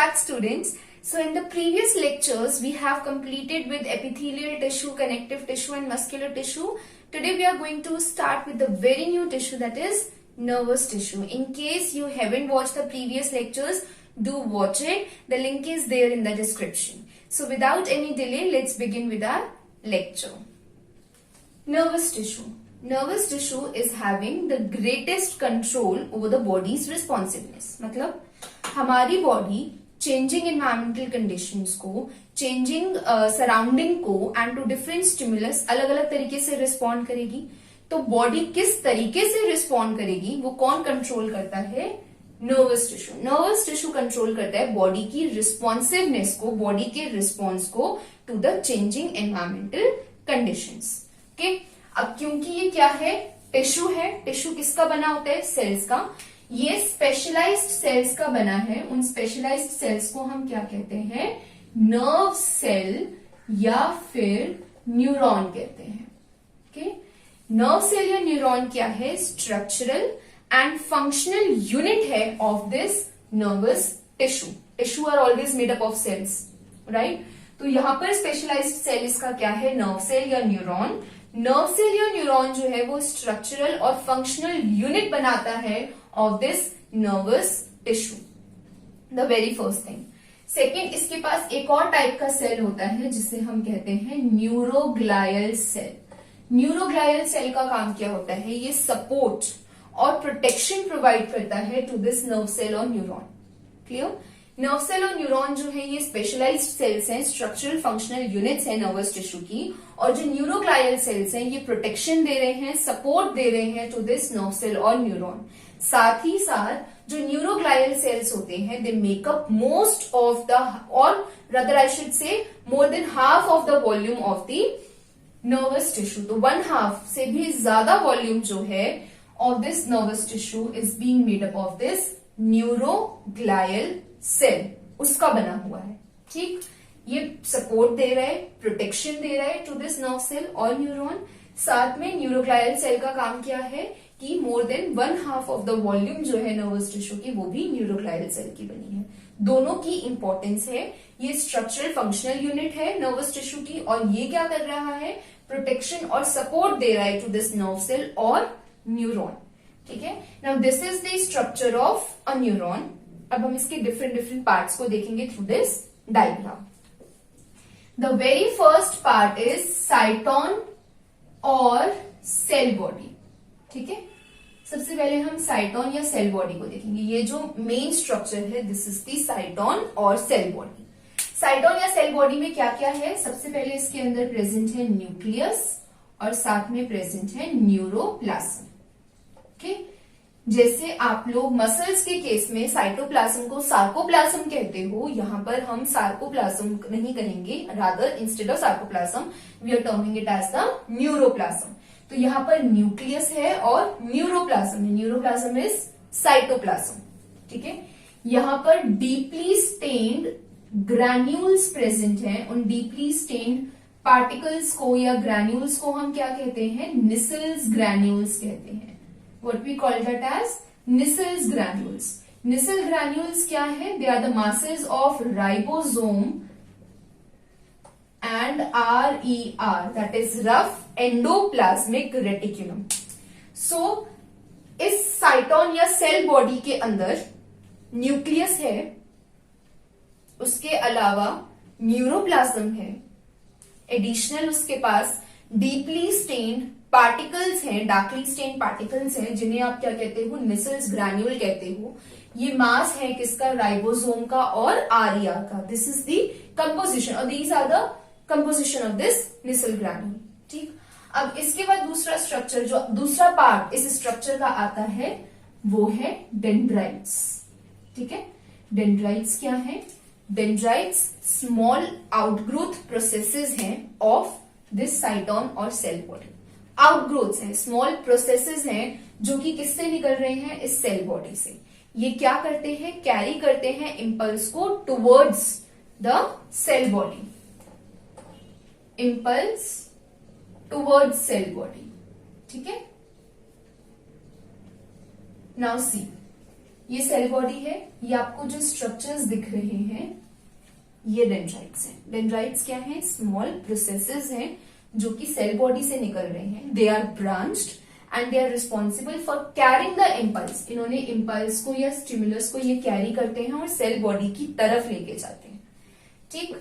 back, students. So in the previous lectures, we have completed with epithelial tissue, connective tissue and muscular tissue. Today we are going to start with the very new tissue, that is nervous tissue. In case you haven't watched the previous lectures, do watch it. The link is there in the description. So without any delay, let's begin with our lecture. Nervous tissue. Nervous tissue is having the greatest control over the body's responsiveness. मतलब हमारी body changing environmental conditions को, changing surrounding को and to different stimulus अलग अलग तरीके से respond करेगी. तो बॉडी किस तरीके से रिस्पॉन्ड करेगी वो कौन कंट्रोल करता है? Nervous tissue. Nervous tissue control करता है बॉडी की रिस्पॉन्सिवनेस को, बॉडी के रिस्पॉन्स को to the changing environmental conditions. Okay, अब क्योंकि ये क्या है? टिश्यू है. टिश्यू किसका बना होता है? सेल्स का. ये स्पेशलाइज्ड सेल्स का बना है. उन स्पेशलाइज्ड सेल्स को हम क्या कहते हैं? नर्व सेल या फिर न्यूरॉन कहते हैं. ओके, नर्व सेल या न्यूरॉन क्या है? स्ट्रक्चरल एंड फंक्शनल यूनिट है of this nervous tissue. Tissue are always made up of cells, right? तो यहां पर स्पेशलाइज्ड सेल इसका क्या है? नर्व सेल या न्यूरॉन. नर्व सेल या न्यूरॉन जो है वो स्ट्रक्चरल और फंक्शनल यूनिट बनाता है of this nervous tissue. The very first thing. Second, इसके पास एक और टाइप का सेल होता है जिसे हम कहते हैं न्यूरोग्लायल सेल. न्यूरोग्लायल सेल का काम क्या होता है? ये सपोर्ट और प्रोटेक्शन प्रोवाइड करता है टू दिस नर्व सेल और न्यूरॉन. क्लियर? नर्व सेल और न्यूरॉन जो है ये स्पेशलाइज्ड सेल्स हैं, स्ट्रक्चरल फंक्शनल यूनिट्स हैं नर्वस टिश्यू की. और जो न्यूरोग्लायल सेल्स हैं ये प्रोटेक्शन दे रहे हैं, सपोर्ट दे रहे हैं टू दिस नर्व सेल और न्यूरॉन. साथ ही साथ जो न्यूरोग्लायल सेल्स होते हैं they make up most of the, और rather I should say more than half of the volume of the nervous tissue. तो 1/2 से भी ज्यादा वॉल्यूम जो है of this nervous tissue is being made up of this neuroglial cell. उसका बना हुआ है. ठीक, ये सपोर्ट दे रहा है, प्रोटेक्शन दे रहा है टू दिस नर्व सेल और न्यूरॉन. साथ में न्यूरोग्लायल सेल का काम क्या है कि more then 1/2 of the volume जो है नर्वस टिश्यू की वो भी न्यूरोग्लायल सेल की बनी है. दोनों की इंपॉर्टेंस है. ये स्ट्रक्चरल फंक्शनल यूनिट है नर्वस टिश्यू की और ये क्या कर रहा है? प्रोटेक्शन और सपोर्ट दे रहा है टू दिस नर्व सेल और न्यूरॉन. ठीक है. Now this is the structure of a neuron. अब हम इसके डिफरेंट पार्ट्स को देखेंगे through this diagram. The very first part is साइटोन और सेल बॉडी. ठीक है, सबसे पहले हम साइटोन या सेल बॉडी को देखेंगे. ये जो मेन स्ट्रक्चर है दिस इज दी साइटोन और सेल बॉडी. साइटोन या सेल बॉडी में क्या क्या है? सबसे पहले इसके अंदर प्रेजेंट है न्यूक्लियस और साथ में प्रेजेंट है न्यूरोप्लाज्म. ओके, जैसे आप लोग मसल्स के केस में साइटोप्लाज्म को सार्कोप्लाज्म कहते हो, यहां पर हम सार्कोप्लाज्म नहीं कहेंगे, rather instead of sarcoplasm we are terming it as the neuroplasm. तो यहां पर न्यूक्लियस है और न्यूरोप्लाज्म है. Neuroplasm is cytoplasm. ठीक है, यहां पर डीपली स्टेन्ड ग्रैन्यूल्स प्रेजेंट हैं. उन डीपली स्टेन्ड पार्टिकल्स को या ग्रैन्यूल्स को हम क्या कहते हैं? निसल्स ग्रैन्यूल्स कहते हैं. What we call that as Nissls granules. Nissl granules क्या है? They are the masses of ribosome and RER, that is rough endoplasmic reticulum. So इस साइटोन या सेल बॉडी के अंदर न्यूक्लियस है, उसके अलावा न्यूरोप्लाज्म है, एडिशनल उसके पास डीपली स्टेन्ड पार्टिकल्स हैं, डार्कली स्टेन पार्टिकल्स हैं जिन्हें आप क्या कहते हो? निसल्स ग्रैन्यूल कहते हो. ये मास है किसका? राइबोसोम का और आरईआर का. दिस इज द कंपोजिशन और these are the composition of this Nissl granule. ठीक, अब इसके बाद दूसरा स्ट्रक्चर, जो दूसरा पार्ट इस स्ट्रक्चर का आता है वो है डेंड्राइट्स. ठीक है, डेंड्राइट्स क्या है? डेंड्राइट्स स्मॉल आउटग्रोथ प्रोसेसेस हैं ऑफ दिस साइटोन और सेल बॉडी. आउटग्रोथ्स हैं, स्मॉल प्रोसेसेस हैं जो कि किससे निकल रहे हैं? इस सेल बॉडी से. ये क्या करते हैं? कैरी करते हैं इंपल्स को towards the cell body. Impulse towards cell body. ठीक है. नाउ सी, ये सेल बॉडी है, ये आपको जो स्ट्रक्चर्स दिख रहे हैं ये डेंड्राइट्स हैं। डेंड्राइट्स क्या हैं? स्मॉल प्रोसेसेस हैं जो कि सेल बॉडी से निकल रहे हैं। They are branched and they are responsible for carrying the impulse. इन्होंने इम्पल्स को या स्टिमुलस को ये कैरी करते हैं और सेल बॉडी की तरफ लेके जाते हैं। ठीक,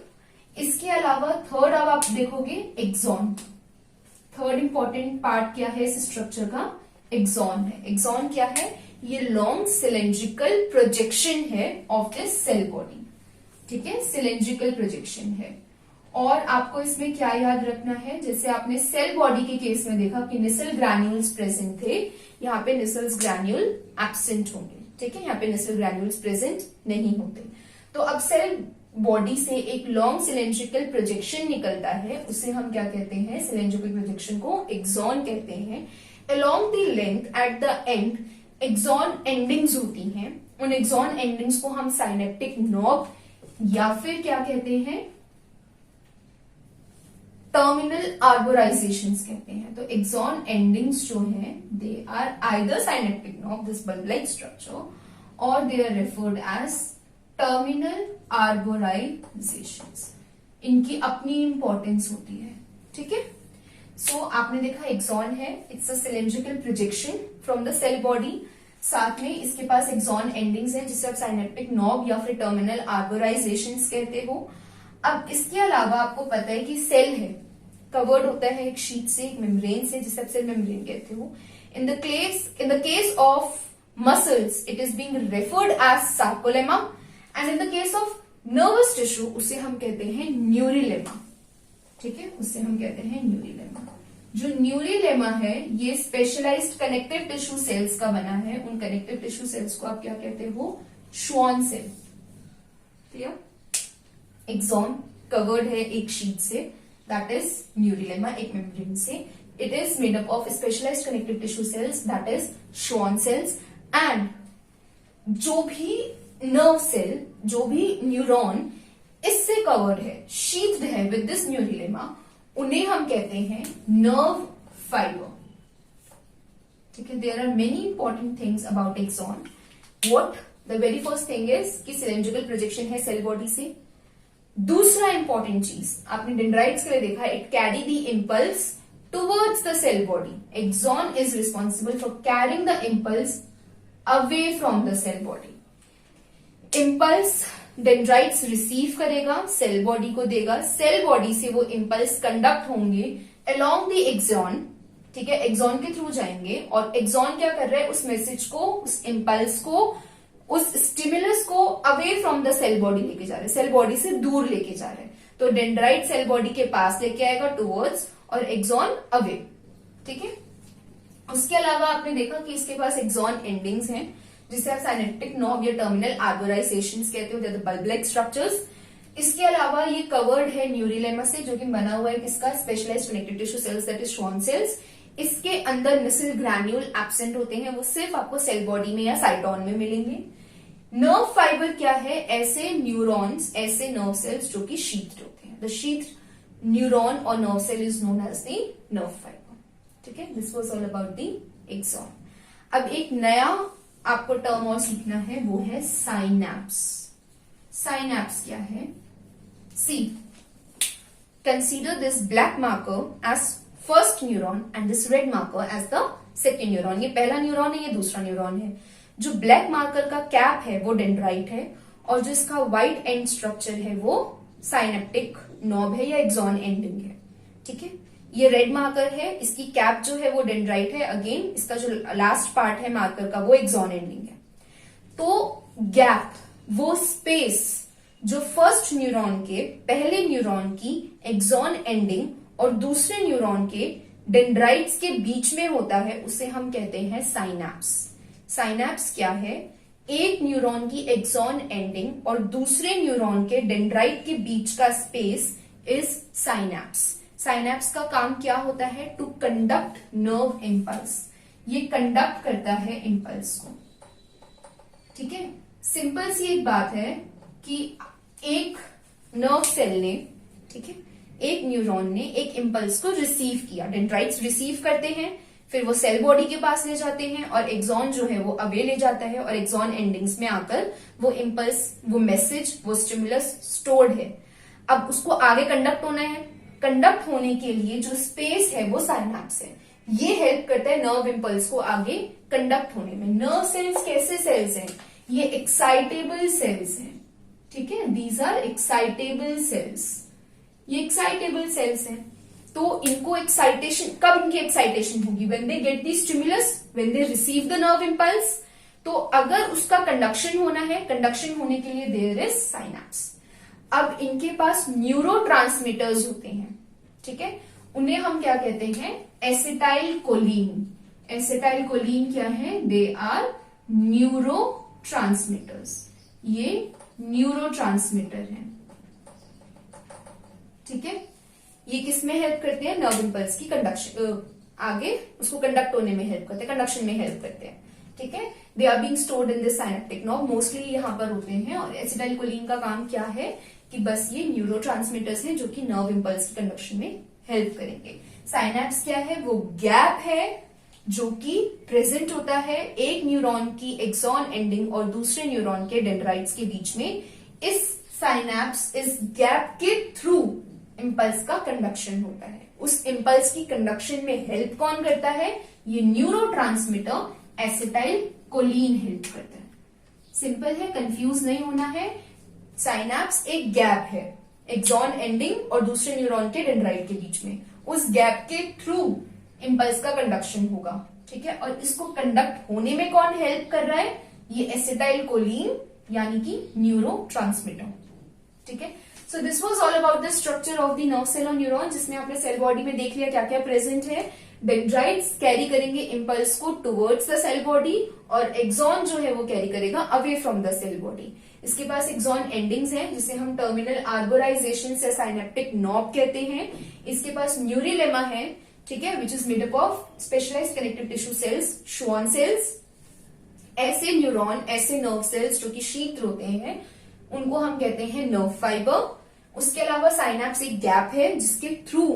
इसके अलावा थर्ड अब आप देखोगे एक्सॉन। थर्ड इंपॉर्टेंट पार्ट क्या है इस स्ट्रक्चर का? एक्सॉन है। एक्सॉन क्या है? ये लॉन्ग सिलेंड्रिकल प्रोजेक्शन है ऑफ दिस सेल बॉडी। ठीक है, सिलेंड्रिकल प्रोजेक्शन है। और आपको इसमें क्या याद रखना है, जैसे आपने सेल बॉडी के केस में देखा कि निसल ग्रैन्यूल्स प्रेजेंट थे, यहाँ पे निसल्स ग्रैन्यूल एब्सेंट होंगे। ठीक है, यहाँ पे निसल ग्रैन्यूल्स प्रेजेंट नहीं होते। तो अब सेल बॉडी से एक लॉन्ग सिलेंड्रिकल प्रोजेक्शन निकलता है, उसे हम क्या कहते हैं? सिलेंड्रिकल प्रोजेक्शन को एक्सॉन कहते हैं। Along the length at the end axon endings होती हैं। उन एक्सॉन एंडिंग्स को हम साइनेप्टिक नॉब या फिर क्या कहते हैं? टर्मिनल आर्बोराइजेशंस कहते हैं। तो एक्सॉन एंडिंग्स जो हैं they are either synaptic knob, this bulb like structure, और they are referred as terminal arborizations. इनकी अपनी इंपॉर्टेंस होती है। ठीक है, सो आपने देखा एक्सॉन है, it's a cylindrical projection from the cell body. साथ में इसके पास एक्सॉन एंडिंग्स हैं जिसे आप साइनेप्टिक नॉब या फिर टर्मिनल आर्बोराइजेशंस कहते हो। अब इसके अलावा आपको पता है कि सेल है, कवर्ड होता है एक शीट से, एक मेम्ब्रेन से, जिसे आप सेल मेम्ब्रेन कहते हो। In the case of muscles it is being referred as sarcolemma, and in the case of nervous tissue उसे हम कहते हैं न्यूरिलेमा। ठीक है, उसे हम कहते हैं न्यूरिलेमा। जो न्यूरिलेमा है ये स्पेशलाइज्ड कनेक्टिव टिश्यू सेल्स का बना है। उन कनेक्टिव टिश्यू सेल्स को आप क्या कहते हो? Schwann cell. Clear? Axon covered है एक शीट से, दैट इज न्यूरिलेमा, एक मेम्ब्रेन से। It is made up of specialised connective tissue cells, that is Schwann cells. And जो भी नर्व सेल, जो भी न्यूरॉन इससे कवर्ड है, शीथ्ड है विद दिस न्यूरिलेमा, उन्हें हम कहते हैं नर्व फाइबर। ठीक है, there are many important things about axon. What the very first thing is कि सिलेंड्रिकल प्रोजेक्शन है सेल बॉडी से। दूसरा इंपॉर्टेंट चीज आपने डेंड्राइट्स के लिए देखा, it carry the impulse towards the cell body. Axon is responsible for carrying the impulse away from the cell body. Impulse dendrites receive करेगा, सेल बॉडी को देगा, सेल बॉडी से वो इम्पल्स कंडक्ट होंगे अलोंग द एक्सॉन। ठीक है, axon के through जाएंगे और एक्सॉन क्या कर रहा है? उस मैसेज को, उस इम्पल्स को, उस स्टिमुलस को away from the cell body लेके जा रहे हैं, सेल बॉडी से दूर लेके जा रहे हैं। तो डेंड्राइट सेल बॉडी के पास लेके आएगा टुवर्ड्स, और एक्सॉन अवे। ठीक है, उसके अलावा आपने देखा कि इसके पास एक्सॉन एंडिंग्स हैं जिसे आप साइनेप्टिक नॉब या टर्मिनल आर्बोराइजेशंस कहते हो, that the bulb like structures. इसके अलावा ये कवर्ड है न्यूरिलेमा से, जो कि बना हुआ है किसका? Specialised connective tissue cells, that is Schwann cells. इसके अंदर निसल ग्रैन्यूल एब्सेंट होते हैं, वो सिर्फ आपको सेल बॉडी में या साइटोन में मिलेंगे। नर्व फाइबर क्या है? ऐसे न्यूरॉन्स, ऐसे नर्व सेल्स जो कि शीथ्ड होते हैं। द शीथ्ड न्यूरॉन और nerve cell is known as the nerve fibre. ठीक है, this was all about the axon. अब एक नया आपको टर्म और सीखना है, वो है साइनैप्स। साइनैप्स क्या है? See, consider this black marker as first neuron and this red marker as the second neuron. ये पहला न्यूरॉन है, ये दूसरा न्यूरॉन है। जो ब्लैक मार्कर का कैप है वो डेंड्राइट है, और जो इसका व्हाइट एंड स्ट्रक्चर है वो साइनेप्टिक नॉब है या एक्सॉन एंडिंग है। ठीक है, ये रेड मार्कर है, इसकी कैप जो है वो डेंड्राइट है, अगेन इसका जो लास्ट पार्ट है मार्कर का वो एक्सॉन एंडिंग है। तो गैप, वो स्पेस जो फर्स्ट न्यूरॉन के, पहले न्यूरॉन की एक्सॉन एंडिंग और दूसरे न्यूरॉन के डेंड्राइट्स के बीच में होता है, उसे हम कहते हैं साइनैप्स। साइनैप्स क्या है? एक न्यूरॉन की एक्सॉन एंडिंग और दूसरे न्यूरॉन के डेंड्राइट के बीच का स्पेस इज साइनैप्स। साइनैप्स का काम क्या होता है? To conduct nerve impulse. ये कंडक्ट करता है इम्पल्स को। ठीक है, सिंपल सी एक बात है कि एक नर्व सेल ने, ठीक है, एक न्यूरॉन ने एक इम्पल्स को रिसीव किया। डेंड्राइट्स रिसीव करते हैं, फिर वो सेल बॉडी के पास ले जाते हैं और एक्सॉन जो है वो अवे ले जाता है और एक्सॉन एंडिंग्स में आकर वो इम्पल्स, वो मैसेज, वो स्टिमुलस स्टोर्ड है। अब उसको आगे कंडक्ट होना है। कंडक्ट होने के लिए जो स्पेस है वो साइनैप्स है। ये हेल्प करता है नर्व इम्पल्स को आगे कंडक्ट होने में। नर्व सेल्स कैसे सेल्स हैं? ये एक्साइटेबल सेल्स हैं, ठीक है। These are excitable cells. ये एक्साइटेबल सेल्स हैं, तो इनको एक्साइटेशन, कब इनकी एक्साइटेशन होगी? When they get the stimulus, when they receive the nerve impulse. तो अगर उसका कंडक्शन होना है, कंडक्शन होने के लिए देयर इज साइनैप्स। अब इनके पास न्यूरोट्रांसमीटर्स होते हैं, ठीक है। उन्हें हम क्या कहते हैं? Acetyl choline. एसिटाइल कोलिन क्या है? They are neurotransmitters. ये न्यूरोट्रांसमीटर हैं, ठीक है। ये किसमें हेल्प करते हैं? नर्व इम्पल्स की कंडक्शन, आगे उसको कंडक्ट होने में हेल्प करते हैं, कंडक्शन में हेल्प करते हैं, ठीक है। They are being stored in this synaptic nerve, mostly यहाँ पर होते हैं। और एसिटाइल कोलिन का काम क्या है कि बस ये न्यूरोट्रांसमीटर्स हैं जो कि नर्व इम्पल्स की कंडक्शन में हेल्प करेंगे। साइनैप्स क्या है? वो गैप है जो कि प्रेजेंट होता है एक न्यूरॉन की एक्सॉन एंडिंग और दूसरे न्यूरॉन के डेंड्राइट्स के बीच में। इस साइनैप्स, इस गैप के थ्रू इम्पल्स का कंडक्शन होता है। उस इम्पल्स की कंडक्शन में हेल्प कौन करता है? ये न्यूरोट्रांसमीटर एसिटाइल कोलिन हेल्प करता है। सिंपल है, कंफ्यूज नहीं होना है। साइनैप्स एक गैप है एक्सॉन एंडिंग और दूसरे न्यूरॉन के डेंड्राइट के बीच में। उस गैप के थ्रू इम्पल्स का कंडक्शन होगा, ठीक है। और इसको कंडक्ट होने में कौन हेल्प कर रहा है? ये एसिटाइल कोलिन यानी कि न्यूरोट्रांसमीटर, ठीक है। So this was all about the structure of the nerve cell और न्यूरॉन, जिसमें आपने सेल बॉडी में देख लिया क्या क्या प्रेजेंट है। डेंड्राइट्स कैरी करेंगे इम्पल्स को टुवर्ड्स द सेल बॉडी और एक्सॉन जो है वो कैरी करेगा away from the cell body. इसके पास एक्सॉन एंडिंग्स हैं जिसे हम टर्मिनल आर्बोराइजेशन से साइनेप्टिक नॉब कहते हैं। इसके पास न्यूरिलेमा है, ठीक है, which is made up of specialised connective tissue cells, Schwann cells. ऐसे न्यूरॉन, ऐसे नर्व सेल्स जो कि शीत्र होते हैं, उनको हम कहते हैं नर्व फाइबर। उसके अलावा साइनैप्स एक गैप है जिसके थ्रू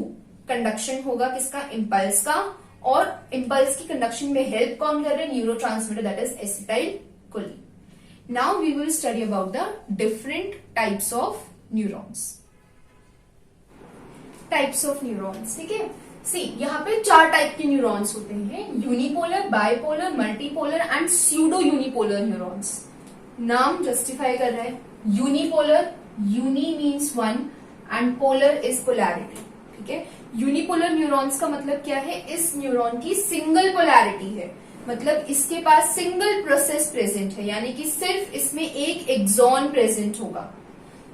कंडक्शन होगा किसका? इम्पल्स का। और इम्पल्स की कंडक्शन में हेल्प कौन कर रहे हैं? Neurotransmitter, that is acetylcholine. Now we will study about the different types of neurons. Types of neurons, ठीक है। सी, यहाँ पे 4 टाइप के न्यूरॉन्स होते हैं: unipolar, bipolar, multipolar and pseudo unipolar neurons. नाम जस्टिफाई कर रहा है। Unipolar, uni means one and polar is polarity, ठीक है। यूनिपोलर न्यूरॉन्स का मतलब क्या है? इस न्यूरॉन की सिंगल पोलैरिटी है, मतलब इसके पास सिंगल प्रोसेस प्रेजेंट है, यानी कि सिर्फ इसमें एक एक्सॉन प्रेजेंट होगा,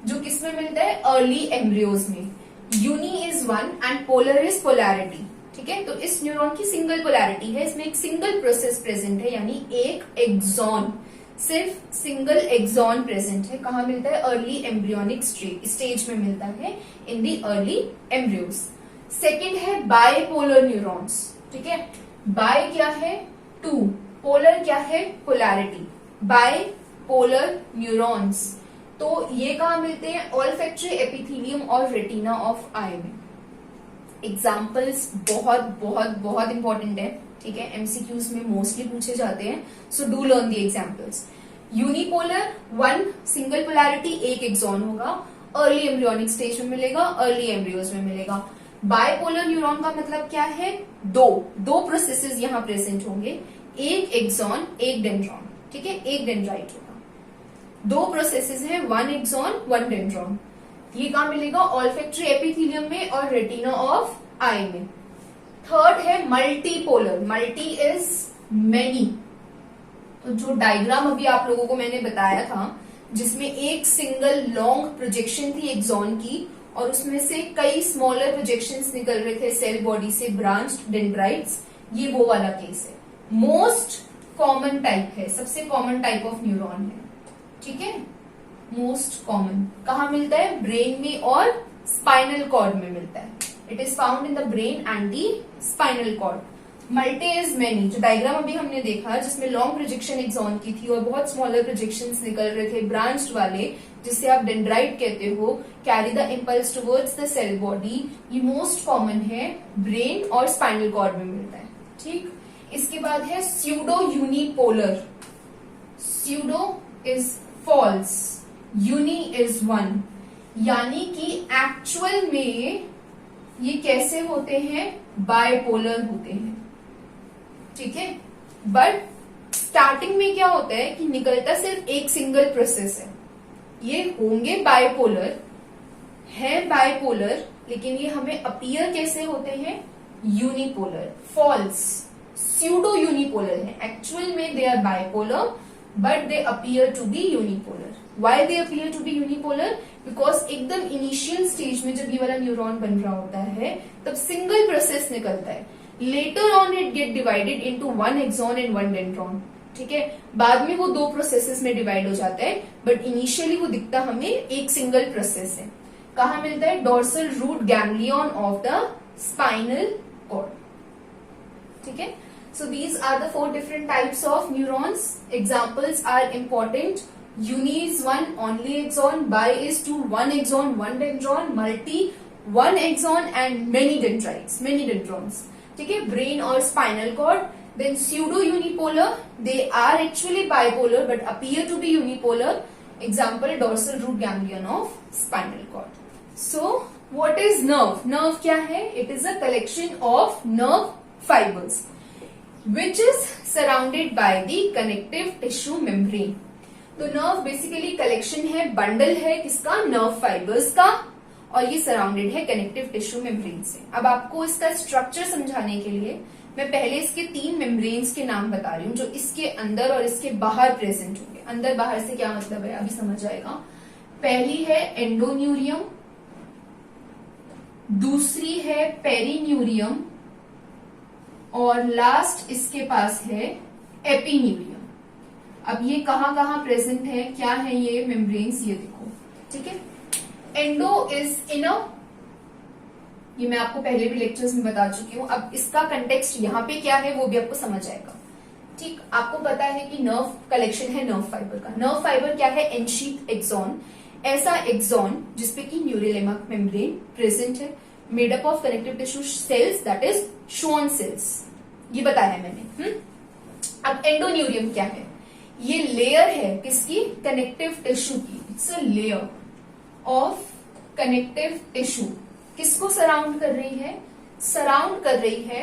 जो किसमें मिलता है? अर्ली एम्ब्रियोज में। Uni is one and polar is polarity, ठीक है। तो इस न्यूरॉन की सिंगल पोलैरिटी है, इसमें एक सिंगल प्रोसेस प्रेजेंट है, यानी एक एक्सॉन, सिर्फ सिंगल एक्सॉन प्रेजेंट है। कहाँ मिलता है? अर्ली एम्ब्रियोनिक स्टेज में मिलता है, इन दी अर्ली एम्ब्रियोज। सेकेंड है बाइपोलर न्यूरॉन्स, ठीक है। बाय क्या है? 2, पोलर क्या है? पोलैरिटी। बाइपोलर न्यूरॉन्स, तो ये कहाँ मिलते हैं? ऑल्फैक्टरी एपिथेलियम और रेटिना ऑफ आई में। एग्जाम्पल्स बहुत बहुत बहुत इंपॉर्टेंट है, ठीक है। एमसीक्यूज में मोस्टली पूछे जाते हैं, so do learn the examples. Unipolar, 1 single polarity, एक एक्सॉन होगा, अर्ली एम्ब्रियोनिक स्टेज में मिलेगा, अर्ली एम्ब्रियोज में मिलेगा। बाइपोलर न्यूरॉन का मतलब क्या है? दो प्रोसेसेस यहाँ प्रेजेंट होंगे, एक एक्सॉन, एक डेंड्रॉन, ठीक है, एक डेंड्राइट होगा। 2 प्रोसेसेस हैं, 1 एक्सॉन, 1 डेंड्रॉन। ये कहाँ मिलेगा? ऑल्फैक्टरी एपिथेलियम में और रेटिना ऑफ आई में। थर्ड है मल्टीपोलर, मल्टी इज मेनी। तो जो डायग्राम अभी आप लोगों को मैंने बताया था, जिसमें एक सिंगल लॉन्ग प्रोजेक्शन थी एक्सॉन की और उसमें से कई स्मॉलर प्रोजेक्शंस निकल रहे थे सेल बॉडी से, ब्रांच्ड डेंड्राइट्स, ये वो वाला केस है। मोस्ट कॉमन टाइप है, सबसे कॉमन टाइप ऑफ न्यूरॉन है, ठीक है। मोस्ट कॉमन कहाँ मिलता है? ब्रेन में और स्पाइनल कॉर्ड में मिलता है। It is found in the brain and the spinal cord. Multi is many, जो डायग्राम अभी हमने देखा जिसमें लॉन्ग प्रोजेक्शन एक्सॉन की थी और बहुत स्मॉलर प्रोजेक्शंस निकल रहे थे ब्रांच्ड वाले, जिसे आप डेंड्राइट कहते हो, carry the impulse towards the cell body, ये मोस्ट कॉमन है, ब्रेन और स्पाइनल कॉर्ड में मिलता है, ठीक, इसके बाद है pseudo unipolar. Pseudo is false, uni is one, यानी कि एक्चुअल में ये कैसे होते हैं, बायपोलर होते हैं। ठीक है, बट स्टार्टिंग में क्या होता है कि निकलता सिर्फ एक सिंगल प्रोसेस है। ये होंगे बायपोलर, है बायपोलर, लेकिन ये हमें अपीयर कैसे होते हैं, यूनिपोलर। फॉल्स, स्यूडो यूनिपोलर है, एक्चुअल में they are bipolar but they appear to be unipolar. Why they appear to be unipolar? Because एकदम इनिशियल स्टेज में जब ये वाला न्यूरॉन बन रहा होता है तब सिंगल प्रोसेस निकलता है। Later on it get divided into one axon and one dendron. ठीक है, बाद में वो दो प्रोसेसेस में डिवाइड हो जाता है, बट इनिशियली वो दिखता हमें एक सिंगल प्रोसेस है। कहा मिलता है, dorsal root ganglion of the spinal cord. ठीक है, so these are the 4 different types of neurons. Examples are important. Uni is one, only axon. Bi is two, one axon, one dendron. Multi, one axon and many dendrites, many dendrons. ठीक है, brain और spinal cord. Then pseudo unipolar, they are actually bipolar but appear to be unipolar. Example, dorsal root ganglion of spinal cord. So what is nerve? Nerve क्या है? It is a collection of nerve fibers which is surrounded by the connective tissue membrane. तो nerve basically collection है, bundle है किसका, nerve fibres का, और ये surrounded है कनेक्टिव टिश्यू मेम्ब्रेन से। अब आपको इसका स्ट्रक्चर समझाने के लिए मैं पहले इसके 3 मेम्ब्रेन्स के नाम बता रही हूँ जो इसके अंदर और इसके बाहर प्रेजेंट होंगे। अंदर बाहर से क्या मतलब है अभी समझ आएगा। पहली है एंडोन्यूरियम, दूसरी है पेरीन्यूरियम, और लास्ट इसके पास है एपिन्यूरियम। अब ये कहां कहां प्रेजेंट है, क्या है ये मेम्ब्रेन्स, ये देखो। ठीक है, एंडो इज इनर, ये मैं आपको पहले भी लेक्चर्स में बता चुकी हूं। अब इसका कंटेक्स्ट यहाँ पे क्या है वो भी आपको समझ आएगा। ठीक, आपको पता है कि नर्व कलेक्शन है नर्व फाइबर का। नर्व फाइबर क्या है, एनशीथ एक्सॉन, ऐसा एक्सॉन जिसपे की न्यूरेलेमा मेम्ब्रेन प्रेजेंट है, made up of connective tissue cells that is Schwann sales, ये बताया मैंने। अब एंडोन्यूरियम क्या है, ये लेयर है किसकी, कनेक्टिव टिश्यू की। It's a layer of connective tissue, किसको सराउंड कर रही है, सराउंड कर रही है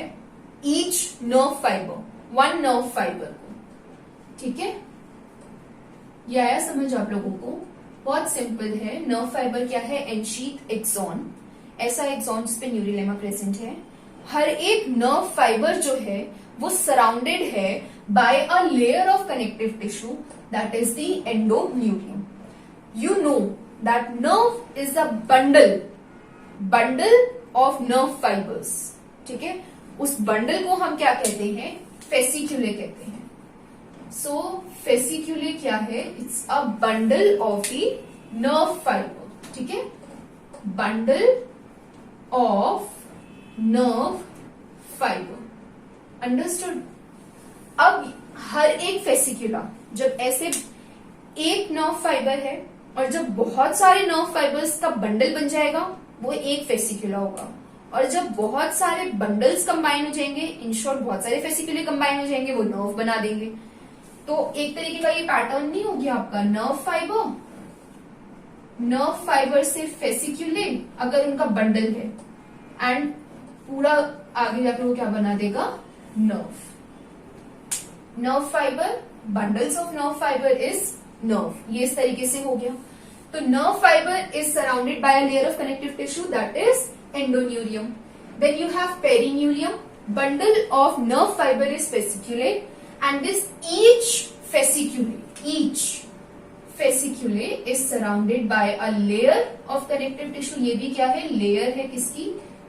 each nerve fibre, one nerve fibre को। ठीक है, ये आया समझ आप लोगों को, बहुत सिंपल है। नर्व फाइबर क्या है, एनशीथ एक्सॉन, ऐसा एक्सॉन जिसपे न्यूरेलेमा प्रेजेंट है। हर एक नर्व फाइबर जो है वो सराउंडेड है by a layer of connective tissue that is the endoneurium. You know that nerve is a bundle of nerve fibres. ठीक है, उस बंडल को हम क्या कहते हैं, फेसिक्यूले कहते हैं। सो फेसिक्यूले क्या है, it's a bundle of the nerve fibre. ठीक है, bundle of nerve fibre, understood. अब हर एक फेसिक्यूला, जब ऐसे एक नर्व फाइबर है और जब बहुत सारे नर्व फाइबर्स का बंडल बन जाएगा वो एक फेसिक्यूला होगा, और जब बहुत सारे बंडल्स कंबाइन हो जाएंगे, इन शॉर्ट बहुत सारे फेसिक्यूले कंबाइन हो जाएंगे, वो नर्व बना देंगे। तो एक तरीके का ये पैटर्न नहीं हो गया आपका, नर्व फाइबर से फेसिक्यूले अगर उनका बंडल है, एंड पूरा आगे जाकर वो क्या बना देगा, nerve fibre, bundles of nerve fibre is nerve, ये इस तरीके से हो गया। तो nerve fibre is surrounded by a layer of connective tissue that is endoneurium. Then you have perineurium, bundle of nerve fibre is fascicule, and this each fascicule is surrounded by a layer of connective tissue. ये भी क्या है, layer है किसकी,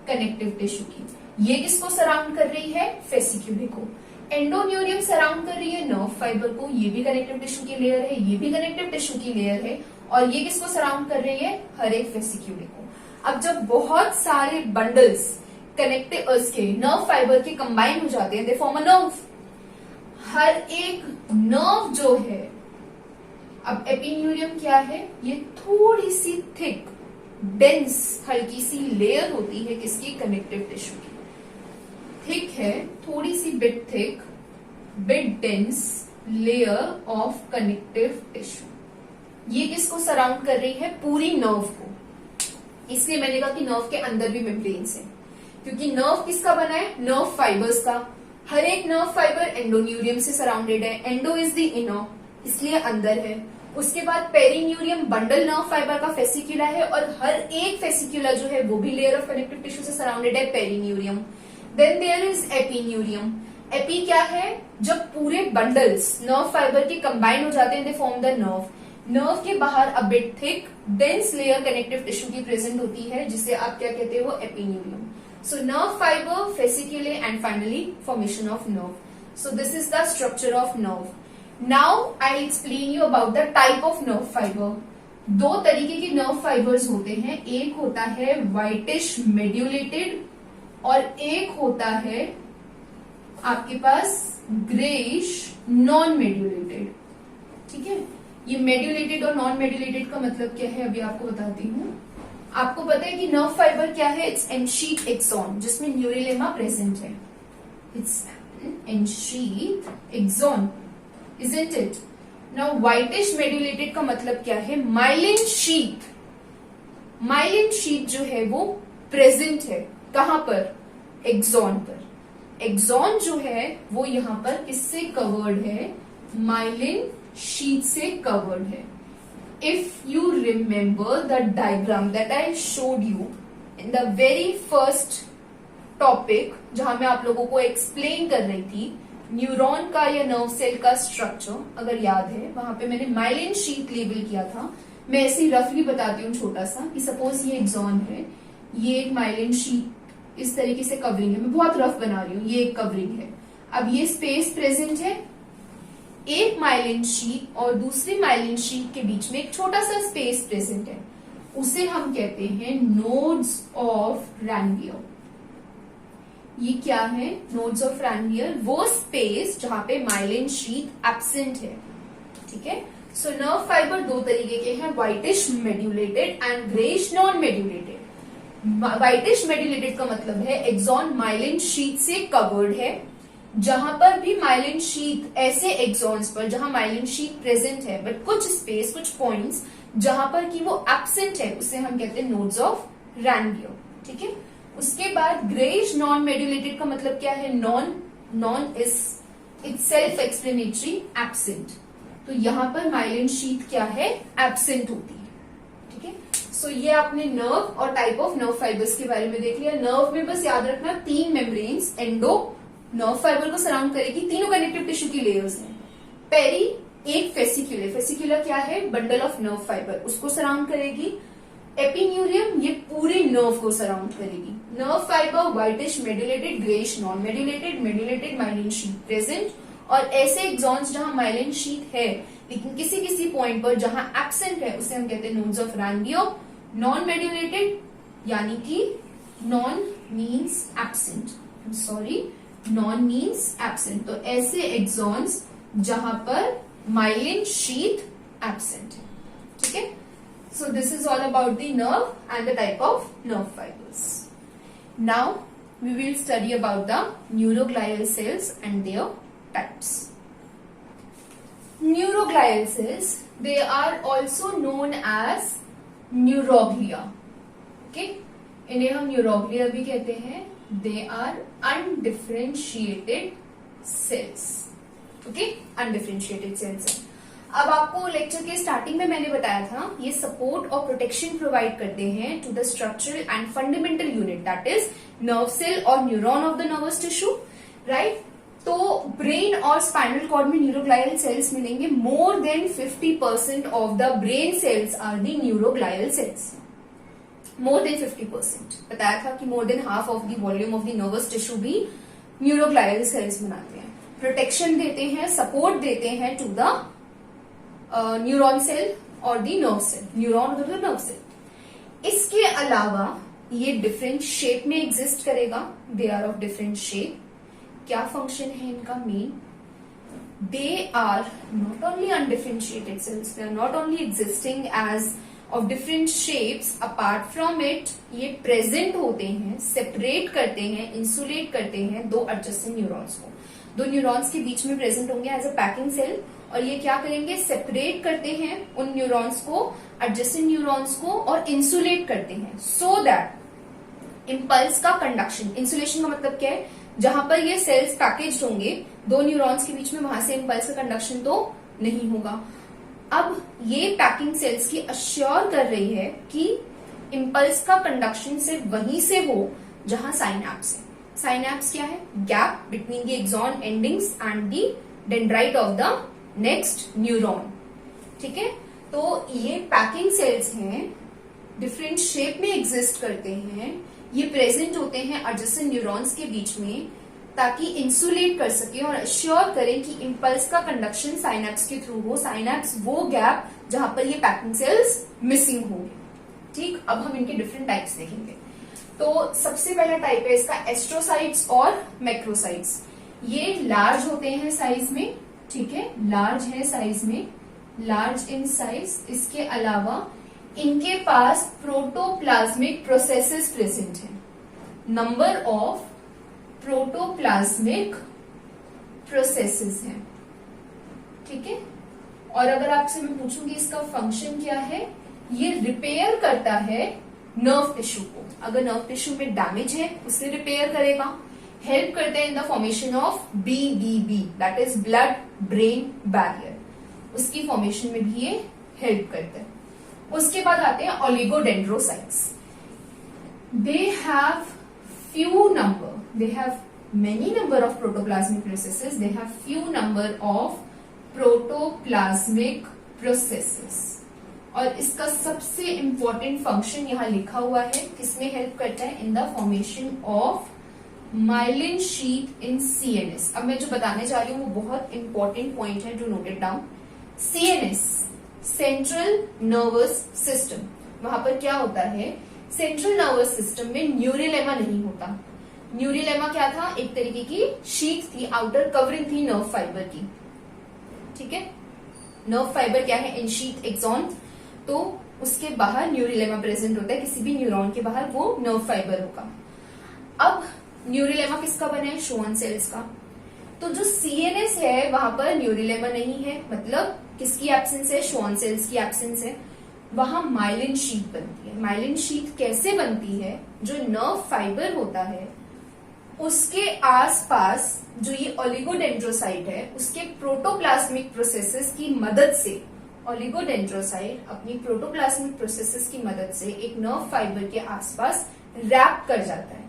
connective tissue की। ये किसको surround कर रही है, फेसिक्यूले को। एंडोन्यूरियम सराउंड कर रही है नर्व फाइबर को, ये भी कनेक्टिव टिश्यू की लेयर है, ये भी कनेक्टिव टिश्यू की लेयर है, और ये किसको सराउंड कर रही है, हर एक फेसिक्यूले को। अब जब बहुत सारे बंडल्स कनेक्टिव के नर्व फाइबर के कंबाइन हो जाते हैं, दे फॉर्म अ नर्व। हर एक नर्व जो है, अब एपिन्यूरियम क्या है, ये थोड़ी सी थिक डेंस हल्की सी लेयर होती है किसकी, कनेक्टिव टिश्यू की। थिक है, थोड़ी सी bit thick, bit dense layer of connective tissue. ये किसको सराउंड कर रही है? पूरी नर्व को। इसलिए मैंने कहा कि नर्व के अंदर भी मेम्ब्रेन्स है, क्योंकि नर्व किसका बना है? नर्व फाइबर्स का। हर एक नर्व फाइबर एंडोन्यूरियम से सराउंडेड है। एंडो इज द इनर, इसलिए अंदर है। उसके बाद पेरिन्यूरियम बंडल नर्व फाइबर का फेसिक्यूला है, और हर एक फेसिक्यूला जो है वो भी लेयर ऑफ कनेक्टिव टिश्यू से सराउंडेड है, perineurium. Then there is epineurium. Epi क्या है? जब पूरे बंडल्स नर्व फाइबर के कंबाइन हो जाते हैं, they form the nerve. Nerve के बाहर a bit thick dense layer connective tissue की प्रेजेंट होती है, जिसे आप क्या कहते हो? Epineurium. So nerve fiber, fasciculae and finally formation of nerve. So this is the structure of nerve. Now I'll explain you about the type of nerve fiber. दो तरीके के nerve fibers होते हैं, एक होता है whitish medulated और एक होता है आपके पास grayish non medulated। ठीक है, ये medulated और non medulated का मतलब क्या है अभी आपको बताती हूँ। आपको पता है कि नर्व फाइबर क्या है? इट्स एनशीथ एक्सॉन, जिसमें न्यूरिलेमा प्रेजेंट है। It's ensheath axon, isn't it? Now whitish medullated का मतलब क्या है? Myelin sheath. माइलिन शीथ जो है वो प्रेजेंट है कहां पर? एक्सॉन पर। एक्सॉन जो है वो यहां पर किससे कवर्ड है? माइलिन शीथ से कवर्ड है। If you remember the diagram that I showed you in the very first topic, जहां मैं आप लोगों को एक्सप्लेन कर रही थी न्यूरॉन का या नर्व सेल का स्ट्रक्चर, अगर याद है, वहां पे मैंने माइलिन शीथ लेबल किया था। मैं ऐसे रफली बताती हूँ छोटा सा कि सपोज ये एक्सॉन है, ये एक माइलिन शीथ इस तरीके से कवरिंग है। मैं बहुत रफ बना रही हूँ, ये एक कवरिंग है। अब ये स्पेस प्रेजेंट है, एक माइलिन शीथ और दूसरी माइलिन शीथ के बीच में एक छोटा सा स्पेस प्रेजेंट है, उसे हम कहते हैं नोड्स ऑफ रैनवियर। ये क्या है? नोड्स ऑफ रैनवियर, वो स्पेस जहां पे माइलिन शीथ एब्सेंट है। ठीक है, सो नर्व फाइबर दो तरीके के हैं, whitish medullated and greyish non medullated. Whitish medullated का मतलब है एक्सॉन माइलिन शीथ से कवर्ड है। जहां पर भी माइलिन शीथ, ऐसे एक्सॉन्स पर जहां माइलिन शीथ प्रेजेंट है बट कुछ स्पेस, कुछ पॉइंट्स जहां पर कि वो एब्सेंट है, उसे हम कहते हैं नोड्स ऑफ रैनवियर। ठीक है, उसके बाद ग्रेइश नॉन मेड्यूलेटेड का मतलब क्या है? Non is it's self explanatory, absent. तो यहां पर माइलिन शीथ क्या है? एब्सेंट होती है। ठीक है, सो ये आपने नर्व और टाइप ऑफ नर्व फाइबर्स के बारे में देख लिया। नर्व में बस याद रखना तीन मेम्ब्रेन्स एंडो नर्व फाइबर को सराउंड करेगी, तीनों कनेक्टिव टिश्यू की लेयर्स हैं। पेरी एक फेसिक्यूले, फेसिक्यूला क्या है? बंडल ऑफ नर्व फाइबर, उसको सराउंड करेगी। एपिन्यूरियम ये पूरे नर्व को सराउंड करेगी। Nerve fibre whitish medullated, greyish non medullated, medullated myelin sheath present, और ऐसे एक्सॉन्स जहां माइलिन शीथ है लेकिन किसी किसी पॉइंट पर जहां एब्सेंट है, उसे हम कहते हैं नोड्स ऑफ रैनवियर। नॉन मेड्यूलेटेड यानी कि non means absent, sorry, non means absent. तो ऐसे एक्सॉन्स जहां पर माइलिन शीथ एब्सेंट है। ठीक है, so this is all about the nerve and the type of nerve fibres. Now we will study about the neuroglial cells and their types. Neuroglial cells, they are also known as neuroglia. Okay, इन्हें हम neuroglia भी कहते हैं। They are undifferentiated cells. Okay, undifferentiated cells है। अब आपको lecture के starting में मैंने बताया था ये सपोर्ट और प्रोटेक्शन प्रोवाइड करते हैं to the structural and fundamental unit, that is nerve cell और neuron of the nervous tissue, right. तो ब्रेन और स्पाइनल कॉर्ड में न्यूरोग्लियल सेल्स मिलेंगे। More than 50% of the brain cells are the neuroglial cells. More than 50%, बताया था कि more than half of the volume of the nervous tissue भी neuroglial cells बनाते हैं। प्रोटेक्शन देते हैं, सपोर्ट देते हैं टू द न्यूरॉन सेल और दी नर्व सेल, न्यूरॉन और द नर्व सेल। इसके अलावा ये डिफरेंट शेप में एग्जिस्ट करेगा, they are of different shape. क्या फंक्शन है इनका main? They are not only undifferentiated cells, they are not only existing as of different shapes apart from it, ये present होते हैं, सेपरेट करते हैं, इंसुलेट करते हैं दो एडजेसेंट न्यूरॉन्स को। दो न्यूरॉन्स के बीच में प्रेजेंट होंगे एज अ पैकिंग सेल, और ये क्या करेंगे, सेपरेट करते हैं उन न्यूरॉन्स को, एडजेसेंट न्यूरॉन्स को, और इंसुलेट करते हैं सो दैट इम्पल्स का कंडक्शन, इंसुलेशन का मतलब क्या है, जहां पर ये सेल्स पैकेज्ड होंगे दो न्यूरॉन्स के बीच में, वहां से इम्पल्स का कंडक्शन तो नहीं होगा। अब ये पैकिंग सेल्स की अश्योर कर रही है कि इम्पल्स का कंडक्शन सिर्फ वहीं से हो जहां साइनैप्स है। साइनैप्स क्या है, gap between the axon endings and the dendrite of the next neuron. ठीक है, तो ये पैकिंग सेल्स हैं, डिफरेंट शेप में एग्जिस्ट करते हैं, ये प्रेजेंट होते हैं एडजेसेंट न्यूरॉन्स के बीच में ताकि इंसुलेट कर सके और अश्योर करें कि इम्पल्स का कंडक्शन साइनैप्स के थ्रू हो। साइनैप्स वो गैप जहां पर ये पैकिंग सेल्स मिसिंग होंगे। ठीक, अब हम इनके डिफरेंट टाइप्स देखेंगे। तो सबसे पहला टाइप है इसका एस्ट्रोसाइट्स और मैक्रोसाइट्स। ये लार्ज होते हैं साइज में, ठीक है, लार्ज है साइज में, लार्ज इन साइज। इसके अलावा इनके पास प्रोटोप्लाज्मिक प्रोसेसेस प्रेजेंट है। नंबर ऑफ प्रोटोप्लाज्मिक प्रोसेसेस हैं, ठीक है। और अगर आपसे मैं पूछूंगी इसका फंक्शन क्या है, ये रिपेयर करता है नर्व टिश्यू को। अगर नर्व टिश्यू में डैमेज है उसे रिपेयर करेगा, हेल्प करता है in the formation of BBB, that is blood brain barrier, उसकी फॉर्मेशन में भी ये हेल्प करता है। उसके बाद आते हैं oligodendrocytes. They have few number, they have many number of protoplasmic processes, they have few number of protoplasmic processes। और इसका सबसे इंपॉर्टेंट फंक्शन यहां लिखा हुआ है, किसमें हेल्प करता है, in the formation of myelin sheath in CNS। अब मैं जो बताने जा रही हूं वो बहुत इंपॉर्टेंट पॉइंट है, जो noted down. CNS, central nervous system, वहां पर क्या होता है, सेंट्रल नर्वस सिस्टम में न्यूरिलेमा नहीं होता। न्यूरिलेमा क्या था, एक तरीके की शीट थी, आउटर कवरिंग थी नर्व फाइबर की, ठीक है। नर्व फाइबर क्या है, एनशीथ एक्सॉन, तो उसके बाहर न्यूरिलेमा प्रेजेंट होता है, किसी भी न्यूरॉन के बाहर वो नर्व फाइबर होगा। अब न्यूरिलेमा किसका बना है, शोन सेल्स का। तो जो CNS है वहां पर न्यूरिलेमा नहीं है, मतलब किसकी एब्सेंस है, शोन सेल्स की एब्सेंस है, वहां माइलिन शीथ बनती है। माइलिन शीथ कैसे बनती है, जो नर्व फाइबर होता है उसके आसपास जो ये ओलिगोडेंड्रोसाइट है उसके प्रोटोप्लाज्मिक प्रोसेसेस की मदद से, ओलिगोडेंड्रोसाइट अपनी प्रोटोप्लाज्मिक प्रोसेसेस की मदद से एक नर्व फाइबर के आसपास रैप कर जाता है,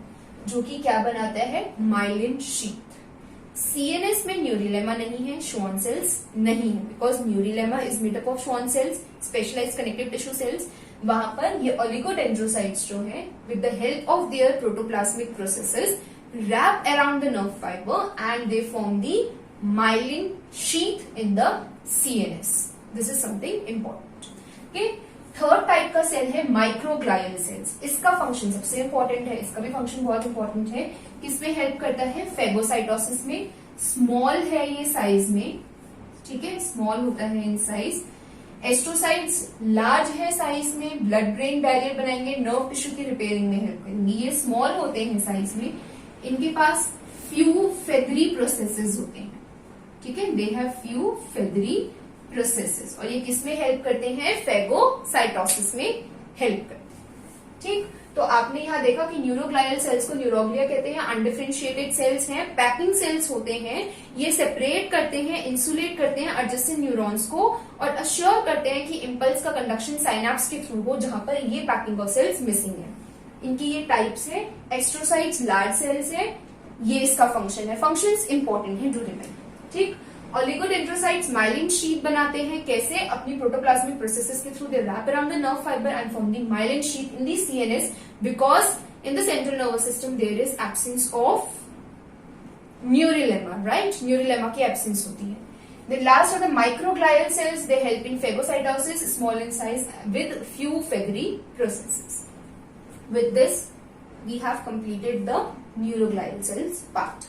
जो कि क्या बनाता है, माइलिन शीथ। CNS में न्यूरिलेमा नहीं है, शोन सेल्स नहीं है, because neurilemma is made up of Schwann cells, specialised connective tissue cells. वहां पर ये ओलिगोडेंड्रोसाइट्स जो है with the help of their protoplasmic processes wrap around the nerve fiber and they form the myelin sheath in the CNS. This is something important. Okay. Third type का cell है माइक्रोग्लाइल sales. इसका function सबसे important है, इसका भी function बहुत important है। किसमें हेल्प करता है, फेगोसाइटोसिस में। स्मॉल है ये साइज में, ठीक है, स्मॉल होता है इन साइज। एस्ट्रोसाइट्स लार्ज है साइज में, ब्लड ब्रेन बैरियर बनाएंगे, नर्व टिश्यू की रिपेयरिंग में हेल्प करेंगे। ये स्मॉल होते हैं साइज में, इनके पास फ्यू फेदरी प्रोसेसेस होते हैं, ठीक है, they have few feathery processes. और ये किसमें हेल्प करते हैं, फेगोसाइटोसिस में हेल्प करते हैं। ठीक, तो आपने यहां देखा कि न्यूरोग्लाइल सेल्स को न्यूरोग्लिया कहते हैं, अनडिफरेंशिएटेड सेल्स हैं, पैकिंग सेल्स होते हैं। ये सेपरेट करते हैं, इंसुलेट करते हैं एडजेसेंट न्यूरॉन्स को और अश्योर करते हैं कि इंपल्स का कंडक्शन साइनैप्स के थ्रू हो जहां पर ये पैकिंग ऑफ सेल्स मिसिंग है। इनकी ये टाइप्स है। एस्ट्रोसाइट्स लार्ज सेल्स है, ये इसका फंक्शन है। फंक्शंस इंपॉर्टेंट है, डू रिमेंबर। ठीक, ओलिगोडेंड्रोसाइट्स माइलिन शीथ बनाते हैं, कैसे, अपनी प्रोटोप्लाज्मिक प्रोसेसेस के through they wrap around the nerve fibre and form the myelin sheath in the CNS, because in the central nervous system there is absence of neurilemma, right, neurilemma की absence होती है। The last are the microglial cells. They help in phagocytosis, small in size, with few feathery processes. With this, we have completed the neuroglial cells part.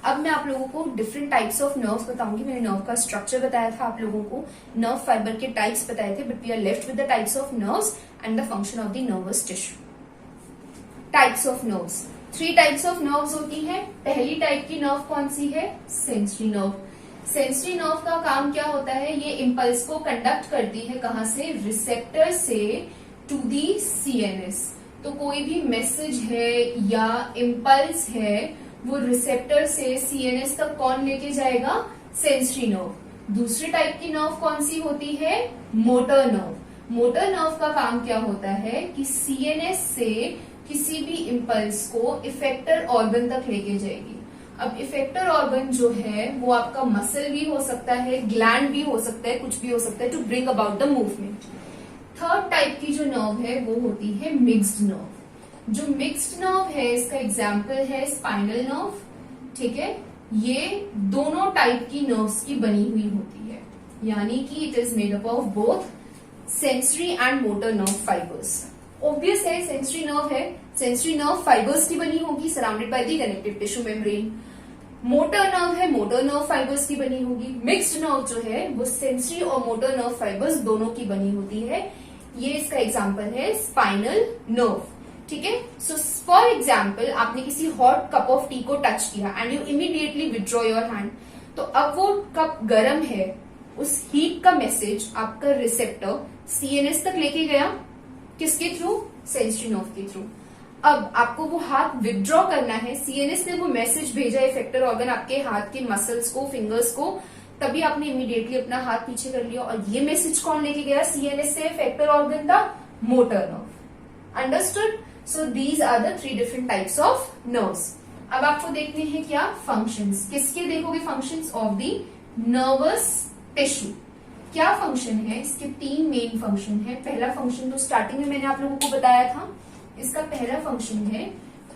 अब मैं आप लोगों को different types of nerves बताऊंगी। मैंने nerve का structure बताया था आप लोगों को, नर्व फाइबर के टाइप्स बताए थे, but we are left with the types of nerves and the function of the nervous tissue. Types of nerves, 3 types of nerves होती हैं। पहली टाइप की नर्व कौन सी है? Sensory nerve. सेंसरी नर्व का काम क्या होता है? ये इंपल्स को कंडक्ट करती है, कहां से? रिसेप्टर से टू दी सीएनएस। तो कोई भी मैसेज है या इम्पल्स है वो रिसेप्टर से सीएनएस तक कौन लेके जाएगा? Sensory nerve. दूसरी टाइप की नर्व कौन सी होती है? Motor nerve. मोटर नर्व का काम क्या होता है कि सीएनएस से किसी भी इम्पल्स को इफेक्टर ऑर्गन तक लेके जाएगी। अब इफेक्टर ऑर्गन जो है वो आपका मसल भी हो सकता है, ग्लैंड भी हो सकता है, कुछ भी हो सकता है, to bring about the movement. Third type की जो नर्व है वो होती है मिक्स्ड नर्व। जो मिक्स्ड नर्व है इसका एग्जाम्पल है स्पाइनल नर्व। ठीक है, ये दोनों टाइप की नर्व्स की बनी हुई होती है, यानी कि it is made up of both sensory and motor nerve fibres. Obvious है, सेंसरी नर्व है, सेंसरी नर्व फाइबर्स की बनी होगी surrounded by the connective tissue membrane. Motor nerve है, मोटर नर्व फाइबर्स की बनी होगी। मिक्स्ड नर्व जो है वो सेंसरी और मोटर नर्व फाइबर्स दोनों की बनी होती है। ये इसका एग्जाम्पल है स्पाइनल नर्व। ठीक है, सो फॉर एग्जाम्पल आपने किसी हॉट कप ऑफ टी को टच किया and you immediately withdraw your hand, तो अब वो कप गर्म है, उस हीट का मैसेज आपका रिसेप्टर सीएनएस तक लेके गया, किसके थ्रू? सेंसरी नर्व के थ्रू। अब आपको वो हाथ विथड्रॉ करना है, सीएनएस ने वो मैसेज भेजा इफेक्टर ऑर्गन आपके हाथ के मसल्स को, फिंगर्स को, तभी आपने इमीडिएटली अपना हाथ पीछे कर लिया, और ये मैसेज कौन लेके गया सीएनएस से इफेक्टर ऑर्गन था? Motor nerve. Understood? So these are the 3 different types of nerves. अब आपको देखने हैं क्या? फंक्शंस। किसके देखोगे? Functions of the nervous tissue. क्या फंक्शन है इसके? 3 मेन फंक्शन है। पहला फंक्शन तो स्टार्टिंग में मैंने आप लोगों को बताया था, इसका पहला फंक्शन है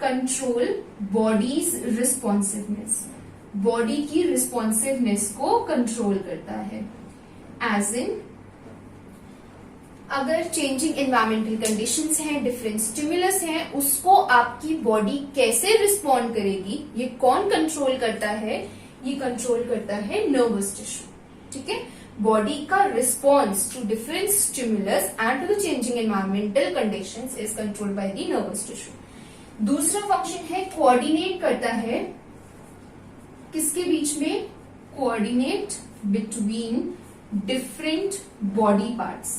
कंट्रोल बॉडीज रिस्पॉन्सिवनेस। बॉडी की रिस्पॉन्सिवनेस को कंट्रोल करता है। एज इन, अगर चेंजिंग एनवायरमेंटल कंडीशंस हैं, डिफरेंट स्टिमुलस हैं, उसको आपकी बॉडी कैसे रिस्पॉन्ड करेगी, ये कौन कंट्रोल करता है? ये कंट्रोल करता है नर्वस टिश्यू। ठीक है, बॉडी का response to different stimulus and to the changing environmental conditions is controlled by the nervous tissue. दूसरा फंक्शन है कोऑर्डिनेट करता है, किसके बीच में? Coordinate between different body parts.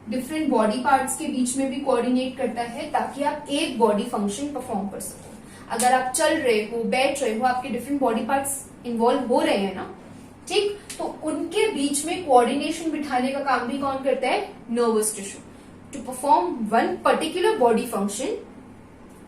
Different body parts के बीच में भी कोऑर्डिनेट करता है, ताकि आप एक बॉडी फंक्शन परफॉर्म कर सको। अगर आप चल रहे हो, बैठ रहे हो, आपके डिफरेंट बॉडी पार्ट्स इन्वॉल्व हो रहे हैं ना, ठीक, तो उनके बीच में कोऑर्डिनेशन बिठाने का काम भी कौन करता है? Nervous tissue. To perform one particular body function,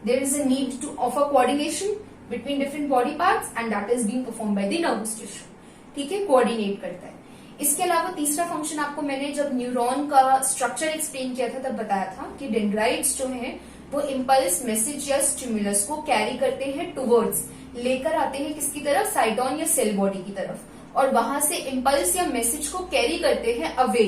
there is a need to of a coordination between different body parts and that is being perform by the nervous tissue. ठीक है, कोऑर्डिनेट करता है। इसके अलावा तीसरा फंक्शन आपको मैंने जब न्यूरॉन का स्ट्रक्चर एक्सप्लेन किया था तब बताया था कि डेंड्राइट्स जो हैं वो इम्पल्स, मैसेज या स्टिमुलस को कैरी करते हैं टुवर्ड्स, लेकर आते हैं किसकी तरफ? साइटोन या सेल बॉडी की तरफ, और वहां से इम्पल्स या मैसेज को कैरी करते हैं अवे,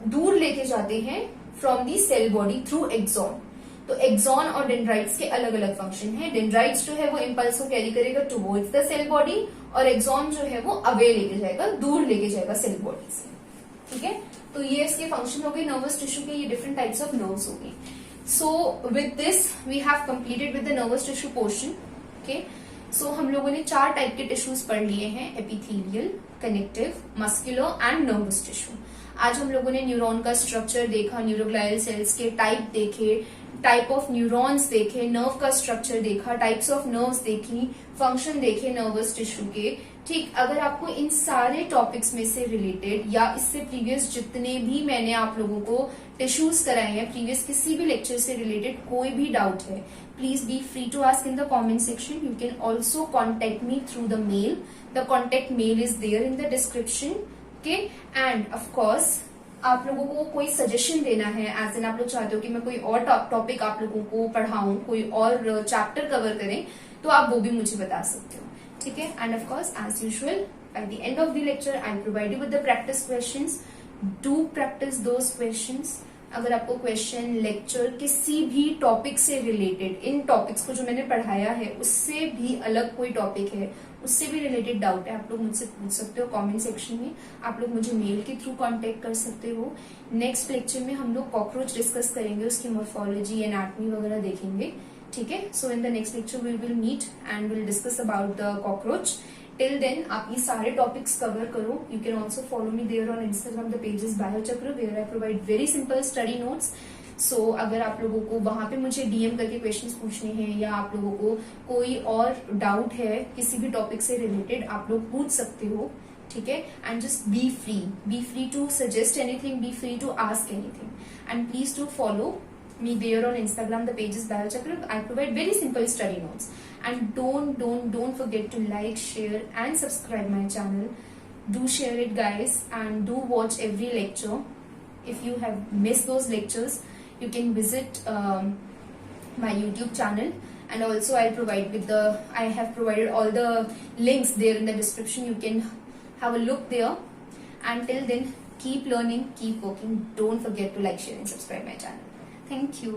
दूर लेके जाते हैं from the cell body through axon. तो एक्सॉन और डेंड्राइट्स के अलग अलग फंक्शन है। डेंड्राइट्स जो है वो इम्पल्स को कैरी करेगा टुवर्ड्स द सेल बॉडी, और एक्सॉन जो है वो अवे लेके जाएगा, दूर लेके जाएगा सेल बॉडी से। ठीक है, तो ये इसके फंक्शन हो गए नर्वस टिश्यू के, ये डिफरेंट टाइप्स ऑफ नर्व्स हो गई। So with this we have completed with the nervous tissue portion. Okay, so हम लोगों ने 4 टाइप के टिश्यूज पढ़ लिए हैं, epithelial, connective, muscular and nervous tissue. आज हम लोगों ने न्यूरॉन का स्ट्रक्चर देखा, न्यूरोग्लायल सेल्स के टाइप देखे, टाइप ऑफ न्यूरॉन्स देखे, नर्व का स्ट्रक्चर देखा, टाइप्स ऑफ नर्व्स देखी, फंक्शन देखे नर्वस टिश्यू के। ठीक, अगर आपको इन सारे टॉपिक्स में से रिलेटेड या इससे प्रीवियस जितने भी मैंने आप लोगों को टिश्यूज कराए हैं, प्रीवियस किसी भी लेक्चर से रिलेटेड कोई भी डाउट है, please be free to ask in the comment section. You can also contact me through the mail, the contact mail is there in the description. Okay, and of course आप लोगों को कोई suggestion देना है, as in आप लोग चाहते हो कि मैं कोई और टॉपिक आप लोगों को पढ़ाऊं, कोई और चैप्टर कवर करें, तो आप वो भी मुझे बता सकते हो। ठीक है, and of course as usual by the end of the lecture I provide you with the practice questions. Do practice those questions. अगर आपको क्वेश्चन, लेक्चर किसी भी टॉपिक से रिलेटेड, इन टॉपिक्स को जो मैंने पढ़ाया है उससे भी अलग कोई टॉपिक है, उससे भी रिलेटेड डाउट है, आप लोग मुझसे पूछ सकते हो कमेंट सेक्शन में। आप लोग मुझे मेल के थ्रू कांटेक्ट कर सकते हो। नेक्स्ट लेक्चर में हम लोग कॉकरोच डिस्कस करेंगे, उसकी मॉर्फोलॉजी, एनाटॉमी वगैरह देखेंगे, ठीक है। So in the next lecture we will meet and will discuss about the cockroach. Till then आप ये सारे टॉपिक्स कवर करो। You can also follow me there on Instagram, the page is Biochakra, where I provide very simple study notes. So अगर आप लोगों को वहां पे मुझे डीएम करके क्वेश्चंस पूछने हैं या आप लोगों को कोई और डाउट है किसी भी टॉपिक से रिलेटेड, आप लोग पूछ सकते हो, ठीक है। And just be free to suggest anything, be free to ask anything, and please to follow me there on Instagram, the page is Bayochakra. I provide very simple study notes. And don't forget to like, share and subscribe my channel. Do share it guys, and do watch every lecture. If you have missed those lectures, you can visit my YouTube channel, and also I have provided all the links there in the description. You can have a look there. Until then, keep learning, keep working. Don't forget to like, share and subscribe my channel. Thank you.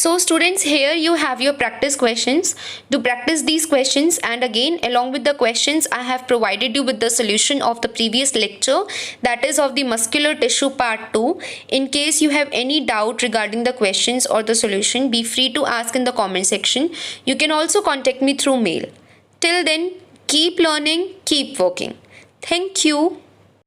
So students, here you have your practice questions. To practice these questions, and again along with the questions, I have provided you with the solution of the previous lecture, that is of the muscular tissue part 2. In case you have any doubt regarding the questions or the solution, be free to ask in the comment section. You can also contact me through mail. Till then, keep learning, keep working. Thank you.